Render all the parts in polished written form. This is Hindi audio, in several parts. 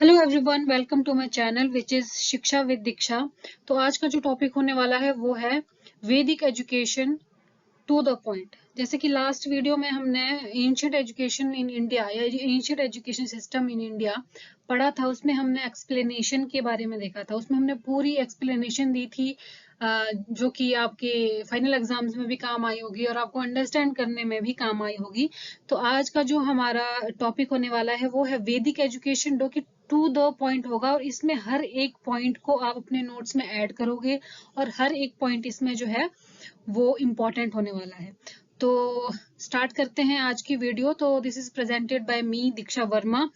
Hello everyone, welcome to my channel which is Shiksha with Diksha. तो आज का जो टॉपिक होने वाला है वो है वैदिक एजुकेशन टू द पॉइंट। जैसे कि लास्ट वीडियो में हमने एंशिएंट एजुकेशन इन इंडिया या ancient education system in India पढ़ा था, उसमें हमने एक्सप्लेनेशन के बारे में देखा था। उसमें हमने पूरी एक्सप्लेनेशन दी थी जो कि आपके फाइनल एग्जाम्स में भी काम आई होगी और आपको अंडरस्टैंड करने में भी काम आई होगी। तो आज का जो हमारा टॉपिक होने वाला है वो है वैदिक एजुकेशन, जो कि टू द पॉइंट होगा और इसमें हर एक पॉइंट को आप अपने नोट्स में ऐड करोगे और हर एक पॉइंट इसमें जो है वो इम्पोर्टेंट होने वाला है। तो स्टार्ट करते हैं आज की वीडियो। तो दिस इज प्रेजेंटेड बाय मी दीक्षा वर्मा।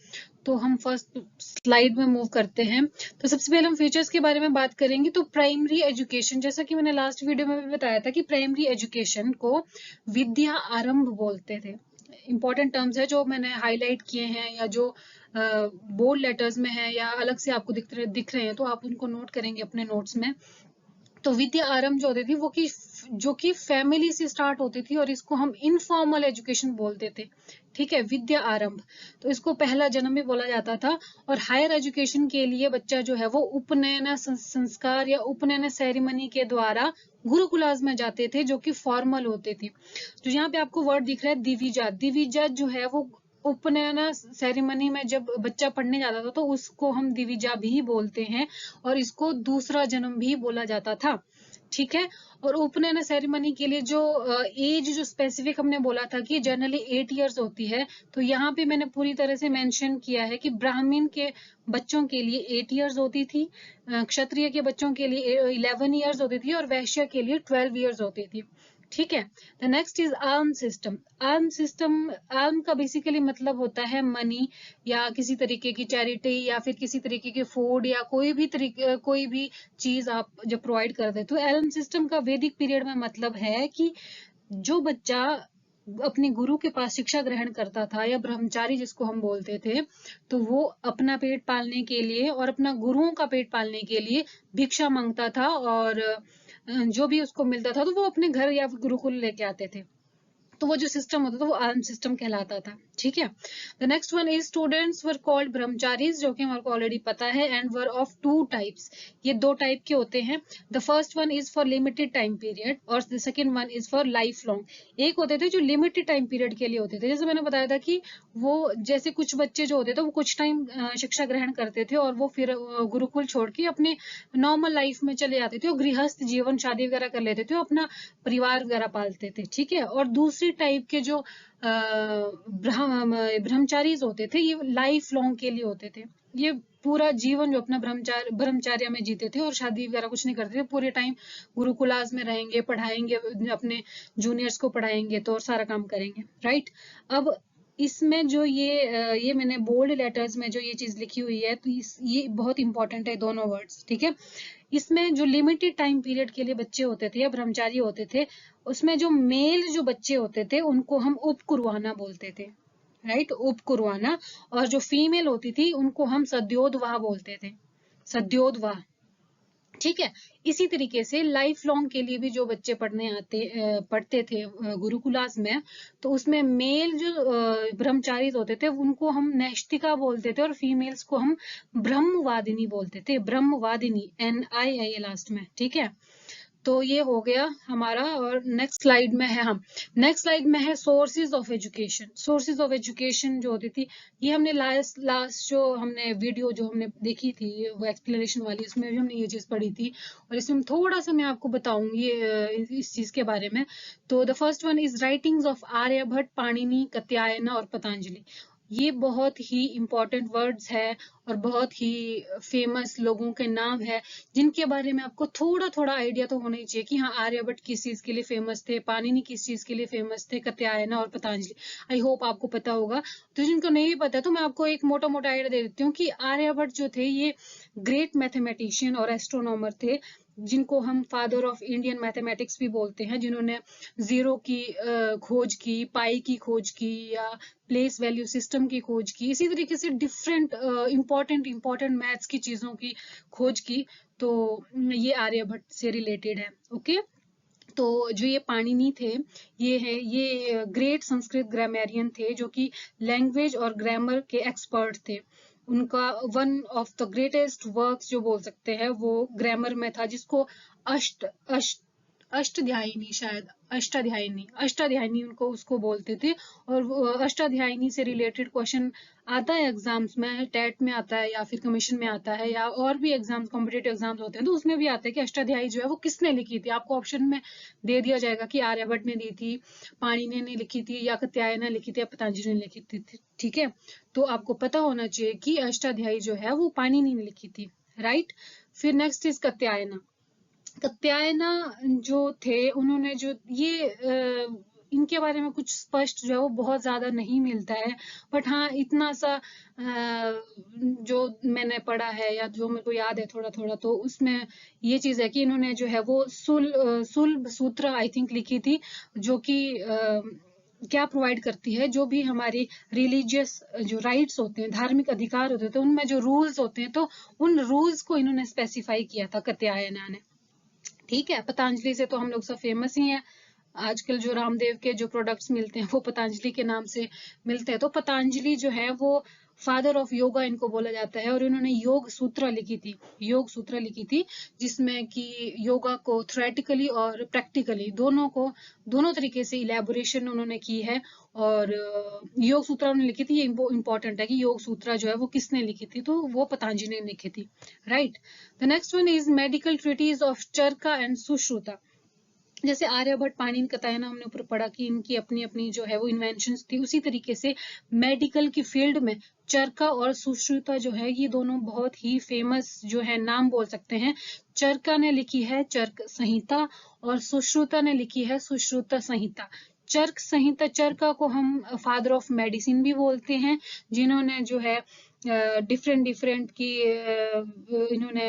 तो हम फर्स्ट स्लाइड में मूव करते हैं। तो सबसे पहले हम फीचर्स के बारे में बात करेंगे। तो प्राइमरी एजुकेशन, जैसा कि मैंने लास्ट वीडियो में भी बताया था कि प्राइमरी एजुकेशन को विद्या आरंभ बोलते थे। इंपॉर्टेंट टर्म्स है जो मैंने हाईलाइट किए हैं या जो बोल्ड लेटर्स में है या अलग से आपको दिख रहे हैं, तो आप उनको नोट करेंगे अपने नोट्स में। तो विद्या आरंभ जो होती थी वो जो कि फैमिली से स्टार्ट होती थी और इसको हम इनफॉर्मल एजुकेशन बोलते थे। ठीक है, विद्या आरंभ। तो इसको पहला जन्म भी बोला जाता था। और हायर एजुकेशन के लिए बच्चा जो है वो उपनयन संस्कार या उपनयन सेरेमनी के द्वारा गुरुकुलास में जाते थे, जो कि फॉर्मल होते थे। तो यहाँ पे आपको वर्ड दिख रहा है दिविजा। दिविजा जो है वो उपनयन सेरेमनी में जब बच्चा पढ़ने जाता था तो उसको हम दिविजा भी बोलते हैं और इसको दूसरा जन्म भी बोला जाता था। ठीक है। और उपनयन सेरेमनी के लिए जो एज जो स्पेसिफिक हमने बोला था कि जनरली 8 इयर्स होती है, तो यहाँ पे मैंने पूरी तरह से मेंशन किया है कि ब्राह्मण के बच्चों के लिए 8 इयर्स होती थी, क्षत्रिय के बच्चों के लिए 11 इयर्स होती थी और वैश्य के लिए 12 इयर्स होती थी। ठीक है। The next is arm system. Arm system, arm का बेसिकली मतलब होता है मनी या किसी तरीके की चैरिटी या फिर किसी तरीके की फूड या कोई भी चीज आप जब प्रोवाइड करते हैं। तो आर्म सिस्टम का वैदिक पीरियड में मतलब है कि जो बच्चा अपने गुरु के पास शिक्षा ग्रहण करता था या ब्रह्मचारी जिसको हम बोलते थे, तो वो अपना पेट पालने के लिए और अपना गुरुओं का पेट पालने के लिए भिक्षा मांगता था और जो भी उसको मिलता था तो वो अपने घर या गुरुकुल लेके आते थे। तो वो जो सिस्टम होता था वो आर्म सिस्टम कहलाता था। ठीक है। The next one is students were called brahmacharis, जो कि हमारे को ऑलरेडी पता है, and were of two types. ये दो टाइप के होते हैं। The first one is for limited time period और the second one is for lifelong. एक होते थे जो लिमिटेड टाइम पीरियड के लिए होते थे, जैसे मैंने बताया था कि वो जैसे कुछ बच्चे जो होते थे वो कुछ टाइम शिक्षा ग्रहण करते थे और वो फिर गुरुकुल छोड़ के अपने नॉर्मल लाइफ में चले जाते थे और गृहस्थ जीवन, शादी वगैरह कर लेते थे, अपना परिवार वगैरह पालते थे। ठीक है। और दूसरी टाइप के जो ब्रह्मचारी होते थे ये लाइफ लॉन्ग के लिए होते थे। ये पूरा जीवन जो अपना ब्रह्मचार्य में जीते थे और शादी वगैरह कुछ नहीं करते थे, पूरे टाइम गुरुकुलास में रहेंगे, पढ़ाएंगे, अपने जूनियर्स को पढ़ाएंगे तो और सारा काम करेंगे। राइट। अब इसमें जो ये मैंने बोल्ड लेटर्स में जो ये चीज लिखी हुई है, तो ये बहुत इंपॉर्टेंट है, दोनों वर्ड्स। ठीक है। इसमें जो लिमिटेड टाइम पीरियड के लिए बच्चे होते थे या ब्रह्मचारी होते थे, उसमें जो मेल जो बच्चे होते थे उनको हम उपकुरवाना बोलते थे। राइट, उपकुरवाना। और जो फीमेल होती थी उनको हम सद्योदवाह बोलते थे। सद्योदवाह। ठीक है। इसी तरीके से लाइफ लॉन्ग के लिए भी जो बच्चे पढ़ते थे गुरुकुलास में, तो उसमें मेल जो ब्रह्मचारी होते थे उनको हम नैष्टिका बोलते थे और फीमेल्स को हम ब्रह्मवादिनी बोलते थे। ब्रह्मवादिनी, NII लास्ट में। ठीक है। तो ये हो गया हमारा। और नेक्स्ट स्लाइड में है, हम नेक्स्ट स्लाइड में है sources of education. Sources of education जो होती थी, ये हमने लास्ट जो हमने वीडियो जो हमने देखी थी वो एक्सप्लेनेशन वाली, उसमें भी हमने ये चीज पढ़ी थी और इसमें थोड़ा सा मैं आपको बताऊंगी इस चीज के बारे में। तो the first one is writings of Aryabhata, Panini, Katyayana और पतंजलि। ये बहुत ही इंपॉर्टेंट वर्ड्स है और बहुत ही फेमस लोगों के नाम है जिनके बारे में आपको थोड़ा थोड़ा आइडिया तो होना ही चाहिए कि हाँ, आर्यभट्ट किस चीज के लिए फेमस थे, पाणिनि किस चीज के लिए फेमस थे, कात्यायन और पतंजलि। आई होप आपको पता होगा। तो जिनको नहीं पता तो मैं आपको एक मोटा मोटा आइडिया दे देती हूँ कि आर्यभट्ट जो थे ये ग्रेट मैथमेटिशियन और एस्ट्रोनॉमर थे, जिनको हम फादर ऑफ इंडियन मैथमेटिक्स भी बोलते हैं, जिन्होंने जीरो की खोज की, पाई की खोज की या प्लेस वैल्यू सिस्टम की खोज की, इसी तरीके से डिफरेंट इंपॉर्टेंट मैथ्स की चीजों की खोज की। तो ये आर्यभट्ट से रिलेटेड है। ओके। तो जो ये पाणिनि थे, ये ग्रेट संस्कृत ग्रामेरियन थे जो कि लैंग्वेज और ग्रामर के एक्सपर्ट थे। उनका one of the greatest works जो बोल सकते हैं वो ग्रामर में था, जिसको अष्ट अष्ट अष्टध्यायिनी, शायद अष्टाध्यायिनी उनको उसको बोलते थे। और अष्टाध्यायिनी से रिलेटेड क्वेश्चन आता है एग्जाम्स में, टेट में आता है या फिर कमीशन में आता है, या और भी एग्जाम्स कॉम्पिटेटिव एग्जाम्स होते हैं तो उसमें भी आता है कि अष्टाध्यायी जो है वो किसने लिखी थी। आपको ऑप्शन में दे दिया जाएगा कि आर्यभट्ट ने दी थी, पाणिनि ने लिखी थी, या कात्यायन ने लिखी थी, या पतंजलि ने लिखी थी। ठीक है, तो आपको पता होना चाहिए कि अष्टाध्यायी जो है वो पाणिनि ने लिखी थी, राइट। फिर नेक्स्ट इज कात्यायन। कात्यायना जो थे उन्होंने जो ये इनके बारे में कुछ स्पष्ट जो है वो बहुत ज्यादा नहीं मिलता है, बट हाँ इतना सा जो मैंने पढ़ा है या जो मेरे को याद है थोड़ा थोड़ा, तो उसमें ये चीज है कि इन्होंने जो है वो सुलभ सूत्र आई थिंक लिखी थी, जो कि क्या प्रोवाइड करती है, जो भी हमारी रिलीजियस जो राइट्स होते हैं, धार्मिक अधिकार होते हैं, तो उनमें जो रूल्स होते हैं तो उन रूल्स को इन्होंने स्पेसिफाई किया था कात्यायना ने। ठीक है, पतंजलि से तो हम लोग सब फेमस ही हैं। आजकल जो रामदेव के जो प्रोडक्ट्स मिलते हैं वो पतंजलि के नाम से मिलते हैं। तो पतंजलि जो है वो फादर ऑफ योगा इनको बोला जाता है, और इन्होंने योग सूत्र लिखी थी, जिसमें कि योगा को थ्योरेटिकली और प्रैक्टिकली दोनों तरीके से इलेबोरेशन उन्होंने की है। और योग सूत्र उन्होंने लिखी थी, ये इंपॉर्टेंट है कि योग सूत्र जो है वो किसने लिखी थी, तो वो पतंजलि ने लिखी थी, right. The next one is medical treatise of Charaka and Sushruta. जैसे आर्यभट्ट, पाणिनि, कात्यायन हमने ऊपर पढ़ा कि इनकी अपनी अपनी जो है वो इन्वेंशंस थी, उसी तरीके से मेडिकल की फील्ड में चरका और सुश्रुता जो है ये दोनों बहुत ही फेमस जो है नाम बोल सकते हैं। चरका ने लिखी है चरक संहिता, और सुश्रुता ने लिखी है सुश्रुता संहिता। चरक संहिता, चरका को हम फादर ऑफ मेडिसिन भी बोलते हैं, जिन्होंने जो है डिफरेंट की इन्होंने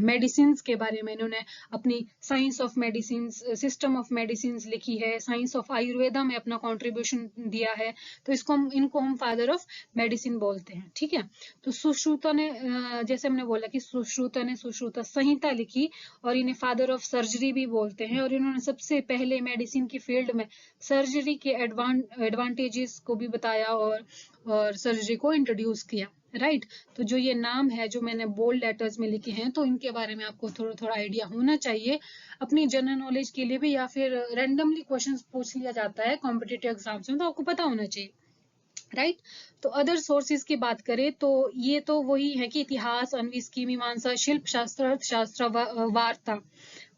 मेडिसिन के बारे में इन्होंने अपनी science of medicine, system of medicine लिखी है, साइंस ऑफ आयुर्वेदा में अपना कंट्रीब्यूशन दिया है, तो इनको हम फादर ऑफ मेडिसिन बोलते हैं। ठीक है, तो सुश्रुता ने जैसे हमने बोला कि सुश्रुता ने सुश्रुता संहिता लिखी, और इन्हें फादर ऑफ सर्जरी भी बोलते हैं, और इन्होंने सबसे पहले मेडिसिन की फील्ड में सर्जरी के एडवांटेजेस को भी बताया और सर्जरी को इंट्रोड्यूस किया, राइट। तो जो ये नाम है जो मैंने बोल्ड लेटर्स में लिखे हैं, तो इनके बारे में आपको थोड़ा थोड़ा आइडिया होना चाहिए अपनी जनरल नॉलेज के लिए भी, या फिर रैंडमली क्वेश्चंस पूछ लिया जाता है कॉम्पिटिटिव एग्जाम्स में, तो आपको पता होना चाहिए, राइट। तो अदर सोर्सेज की बात करें तो ये तो वही है कि इतिहास, अन्विष्की, मीमांसा, शिल्प शास्त्र, अर्थशास्त्र,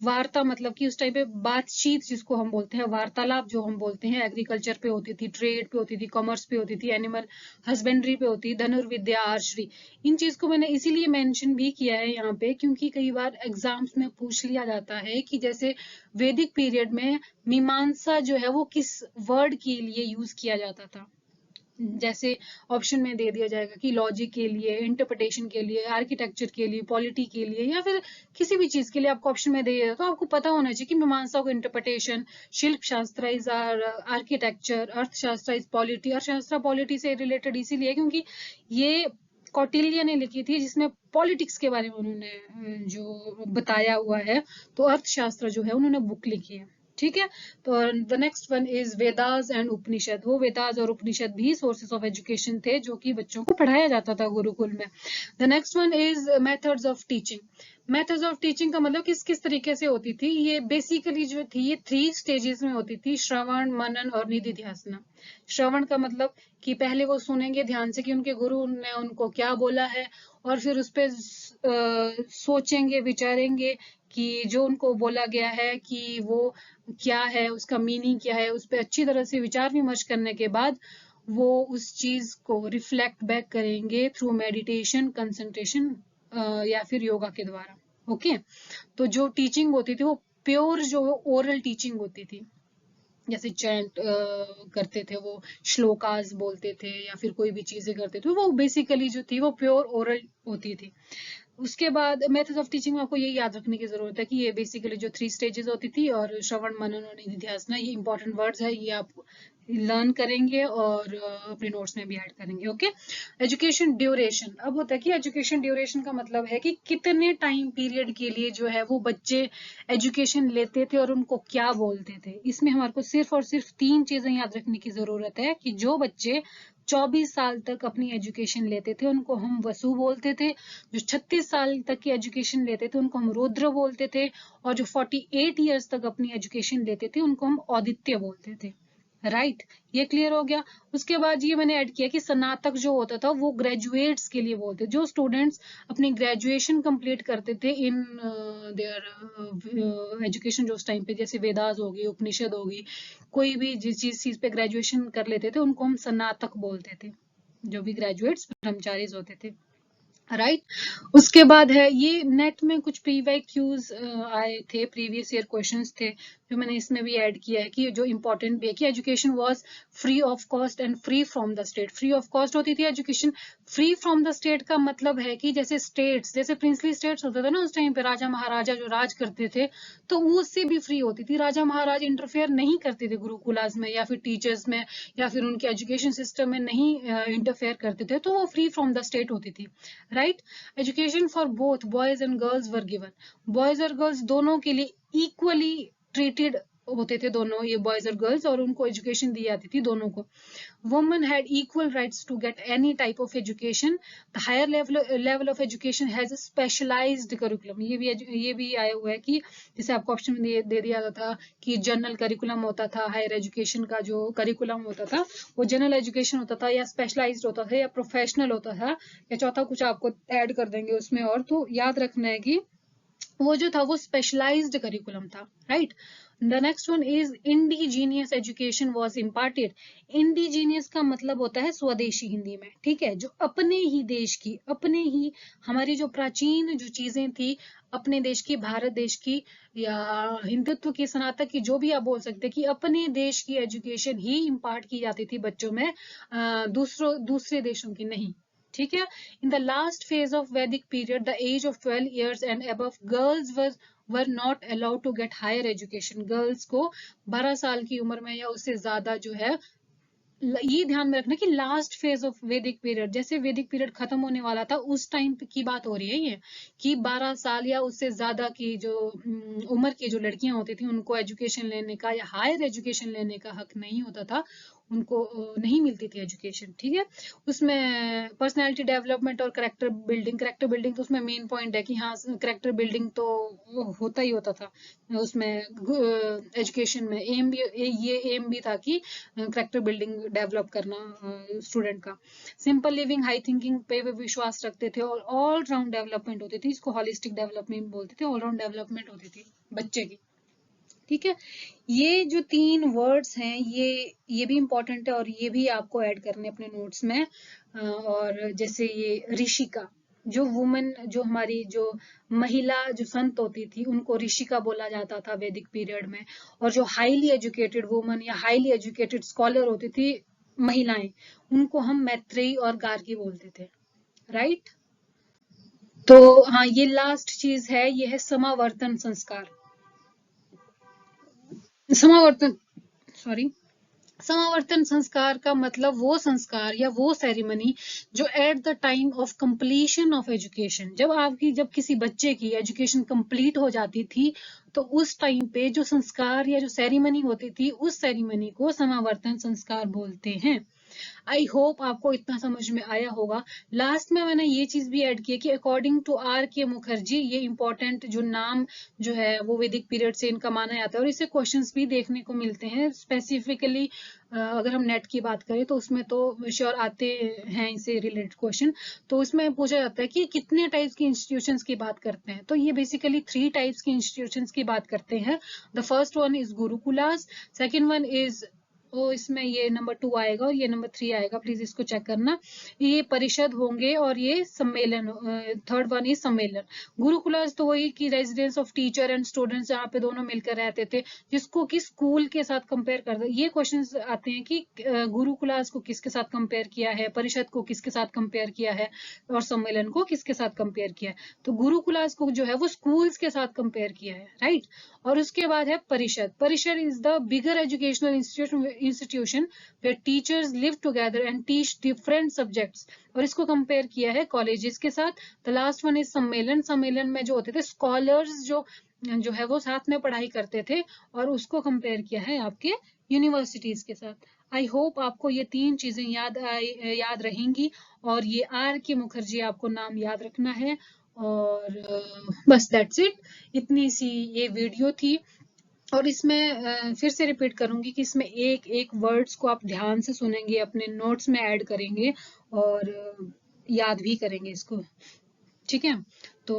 वार्ता मतलब कि उस टाइम पे बातचीत जिसको हम बोलते हैं, वार्तालाप जो हम बोलते हैं, एग्रीकल्चर पे होती थी, ट्रेड पे होती थी, कॉमर्स पे होती थी, एनिमल हस्बेंड्री पे होती, धनुर्विद्या, आर्चरी। इन चीज को मैंने इसीलिए मेंशन भी किया है यहाँ पे, क्योंकि कई बार एग्जाम्स में पूछ लिया जाता है कि जैसे वैदिक पीरियड में मीमांसा जो है वो किस वर्ड के लिए यूज किया जाता था। जैसे ऑप्शन में दे दिया जाएगा कि लॉजिक के लिए, इंटरप्रिटेशन के लिए, आर्किटेक्चर के लिए, पॉलिटी के लिए, या फिर किसी भी चीज के लिए आपको ऑप्शन में दे दिया, तो आपको पता होना चाहिए कि मीमांसा को इंटरप्रिटेशन, शिल्प शास्त्र इज आर्किटेक्चर, अर्थशास्त्र इज पॉलिटी। अर्थशास्त्र पॉलिटी से रिलेटेड इसीलिए क्योंकि ये कौटिल्य ने लिखी थी, जिसमें पॉलिटिक्स के बारे में उन्होंने जो बताया हुआ है, तो अर्थशास्त्र जो है उन्होंने बुक लिखी है। ठीक है, तो the next one is Vedas and Upanishad. वो वेदास और उपनिषद भी सोर्सेस ऑफ एजुकेशन थे जो कि बच्चों को पढ़ाया जाता था गुरुकुल में। The next one is methods of teaching. Methods of teaching का मतलब किस किस तरीके से होती थी, ये बेसिकली जो थी ये 3 स्टेजेस में होती थी, श्रवण, मनन और निधिध्यासन। श्रवण का मतलब कि पहले वो सुनेंगे ध्यान से कि उनके गुरु ने उनको क्या बोला है, और फिर उस पर सोचेंगे, विचारेंगे कि जो उनको बोला गया है कि वो क्या है, उसका मीनिंग क्या है, उस पर अच्छी तरह से विचार विमर्श करने के बाद वो उस चीज को रिफ्लेक्ट बैक करेंगे थ्रू मेडिटेशन, कंसंट्रेशन या फिर योगा के द्वारा। ओके, तो जो टीचिंग होती थी वो प्योर जो ओरल टीचिंग होती थी, जैसे चैंट करते थे, वो श्लोकास बोलते थे, या फिर कोई भी चीजें करते थे, वो बेसिकली जो थी वो प्योर ओरल होती थी। उसके बाद मेथड ऑफ टीचिंग में आपको ये याद रखने की जरूरत है कि ये बेसिकली जो 3 स्टेजेस होती थी, और श्रवण, मनन और निधिध्यासन, ये इंपॉर्टेंट वर्ड्स है, ये आप लर्न करेंगे और अपने नोट्स में भी ऐड करेंगे। Okay, education duration. अब होता है कि एजुकेशन ड्यूरेशन का मतलब है कि कितने टाइम पीरियड के लिए जो है वो बच्चे एजुकेशन लेते थे और उनको क्या बोलते थे। इसमें हमारे को सिर्फ और सिर्फ 3 चीजें याद रखने की जरूरत है कि जो बच्चे 24 साल तक अपनी एजुकेशन लेते थे उनको हम वसु बोलते थे, जो 36 साल तक की एजुकेशन लेते थे उनको हम रुद्र बोलते थे, और जो 48 ईयर्स तक अपनी एजुकेशन लेते थे उनको हम औदित्य बोलते थे। राइट, ये क्लियर हो गया। उसके बाद ये मैंने ऐड किया कि स्नातक जो होता था वो ग्रेजुएट्स के लिए बोलते, जो स्टूडेंट्स अपनी ग्रेजुएशन कंप्लीट करते थे इन देयर एजुकेशन, जो उस टाइम पे जैसे वेदास होगी, उपनिषद होगी, कोई भी जिस चीज पे ग्रेजुएशन कर लेते थे उनको हम स्नातक बोलते थे, जो भी ग्रेजुएट्स ब्रह्मचारी होते थे। राइट उसके बाद है ये नेट में कुछ प्रीवाईक्यूज आए थे, प्रीवियस ईयर क्वेश्चंस थे जो मैंने इसमें भी ऐड किया है कि जो इंपॉर्टेंट भी है कि education was free of cost and free from the state. Free of cost होती थी education, free from the state का मतलब है कि जैसे स्टेट्स, जैसे प्रिंसली स्टेट्स होते थे ना उस टाइम पे, राजा महाराजा जो राज करते थे तो वो उससे भी फ्री होती थी। राजा महाराज इंटरफेयर नहीं करते थे गुरुकुलास में या फिर टीचर्स में या फिर उनके एजुकेशन सिस्टम में नहीं इंटरफेयर करते थे, तो वो फ्री फ्रॉम द स्टेट होती थी। Right, education for both boys and girls were given, boys और गर्ल्स दोनों के लिए इक्वली ट्रीटेड होते थे दोनों, ये बॉयज और गर्ल्स, और उनको एजुकेशन दी जाती थी दोनों को। Women had equal rights to get any type of education, the higher level of education has specialised curriculum. ये भी आया हुआ है कि जैसे आपको ऑप्शन में दे दिया था कि जनरल करिकुलम होता था, हायर एजुकेशन का जो करिकुलम होता था वो जनरल एजुकेशन होता था या स्पेशलाइज्ड होता था या प्रोफेशनल होता था, या चौथा कुछ आपको ऐड कर देंगे उसमें। और तो याद रखना है कि वो जो था वो स्पेशलाइज्ड करिकुलम था। Right, the next one is indigenous education was imparted. Indigenous का मतलब होता है स्वदेशी हिंदी में, ठीक है, जो अपने ही देश की, अपने ही हमारी जो प्राचीन जो चीजें थी अपने देश की, भारत देश की या हिंदुत्व की, स्नातक की, जो भी आप बोल सकते हैं कि अपने देश की एजुकेशन ही इम्पार्ट की जाती थी बच्चों में, दूसरे देशों की नहीं। ठीक है, in the last phase of Vedic period, the age of 12 years and above, girls were not allowed to get higher education. Girls को 12 साल की उम्र में या उससे ज्यादा जो है, ये ध्यान में रखना कि लास्ट फेज ऑफ वैदिक पीरियड, जैसे वैदिक पीरियड खत्म होने वाला था उस टाइम की बात हो रही है ये, कि 12 साल या उससे ज्यादा की जो उम्र की जो लड़कियां होती थी उनको एजुकेशन लेने का या हायर एजुकेशन लेने का हक नहीं होता था, उनको नहीं मिलती थी एजुकेशन। ठीक है, उसमें पर्सनैलिटी डेवलपमेंट और करेक्टर बिल्डिंग तो उसमें मेन पॉइंट है कि हाँ करेक्टर बिल्डिंग तो होता ही होता था उसमें एजुकेशन में। ये एम भी था कि करेक्टर बिल्डिंग डेवलप करना स्टूडेंट का। सिंपल लिविंग, हाई थिंकिंग पे वे विश्वास रखते थे, और ऑल राउंड डेवलपमेंट होती थी, इसको हॉलिस्टिक डेवलपमेंट बोलते थे, ऑल राउंड डेवलपमेंट होती थी बच्चे की। ठीक है, ये जो 3 वर्ड्स हैं ये भी इंपॉर्टेंट है और ये भी आपको ऐड करने अपने नोट्स में। और जैसे ये ऋषिका, जो वुमेन, जो हमारी जो महिला जो संत होती थी उनको ऋषिका बोला जाता था वैदिक पीरियड में, और जो हाईली एजुकेटेड वुमेन या हाईली एजुकेटेड स्कॉलर होती थी महिलाएं, उनको हम मैत्रेयी और गार्गी बोलते थे। राइट, तो हाँ ये लास्ट चीज है, ये है समावर्तन संस्कार। समावर्तन संस्कार का मतलब वो संस्कार या वो सेरेमनी जो at the time of completion of education, जब किसी बच्चे की एजुकेशन कंप्लीट हो जाती थी तो उस टाइम पे जो संस्कार या जो सेरेमनी होती थी उस सेरेमनी को समावर्तन संस्कार बोलते हैं। आई होप आपको इतना समझ में आया होगा। लास्ट में मैंने ये चीज भी ऐड की है कि अकॉर्डिंग टू आर के मुखर्जी, ये इंपॉर्टेंट जो नाम जो है वो वैदिक पीरियड से इनका माना जाता है, और इससे क्वेश्चंस भी देखने को मिलते हैं। स्पेसिफिकली अगर हम नेट की बात करें तो उसमें तो श्योर आते हैं इससे रिलेटेड क्वेश्चन। तो उसमें पूछा जाता है कि कितने टाइप्स की इंस्टीट्यूशंस की बात करते हैं, तो ये बेसिकली 3 टाइप्स की इंस्टीट्यूशंस की बात करते हैं। The first one is gurukulas, second one is, तो इसमें ये नंबर 2 आएगा और ये नंबर 3 आएगा, प्लीज इसको चेक करना। ये परिषद होंगे और ये सम्मेलन, थर्ड वन इज सम्मेलन। गुरुकुलास तो वही कि residence of teacher and students जहाँ पे दोनों मिलकर रहते थे, जिसको कि स्कूल के साथ कंपेयर कर दो। ये क्वेश्चंस आते हैं कि गुरुकुलास को किसके साथ कंपेयर किया है, परिषद को किसके साथ कंपेयर किया है, और सम्मेलन को किसके साथ कंपेयर किया है। तो गुरुकुलास को जो है वो स्कूल्स के साथ कंपेयर किया है। राइट, और उसके बाद है परिषद। परिषद is the bigger educational institution where teachers live together and teach different subjects, और इसको कंपेयर किया है कॉलेजेस के साथ। द लास्ट वन इज सम्मेलन। सम्मेलन में जो होते थे स्कॉलर्स जो है वो साथ में पढ़ाई करते थे, और उसको कंपेयर किया है आपके यूनिवर्सिटीज के साथ। आई होप आपको ये 3 चीजें याद रहेंगी, और ये आर के मुखर्जी आपको नाम याद रखना है। और बस दैट्स इट, इतनी सी ये वीडियो थी। और इसमें फिर से रिपीट करूंगी कि इसमें एक एक वर्ड्स को आप ध्यान से सुनेंगे, अपने नोट्स में ऐड करेंगे और याद भी करेंगे इसको, ठीक है। तो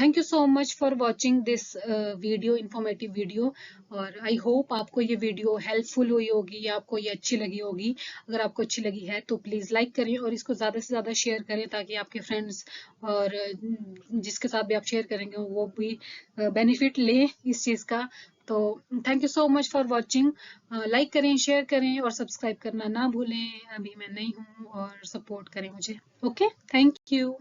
thank you so much for watching this video, informative video. और आई होप आपको ये वीडियो हेल्पफुल हुई होगी या आपको ये अच्छी लगी होगी। अगर आपको अच्छी लगी है तो प्लीज़ लाइक करें और इसको ज़्यादा से ज़्यादा शेयर करें, ताकि आपके फ्रेंड्स और जिसके साथ भी आप शेयर करेंगे वो भी बेनिफिट लें इस चीज़ का। तो thank you so much for watching. Like करें, शेयर करें और सब्सक्राइब करना ना भूलें। अभी मैं नई हूँ और सपोर्ट करें मुझे। Okay, thank you.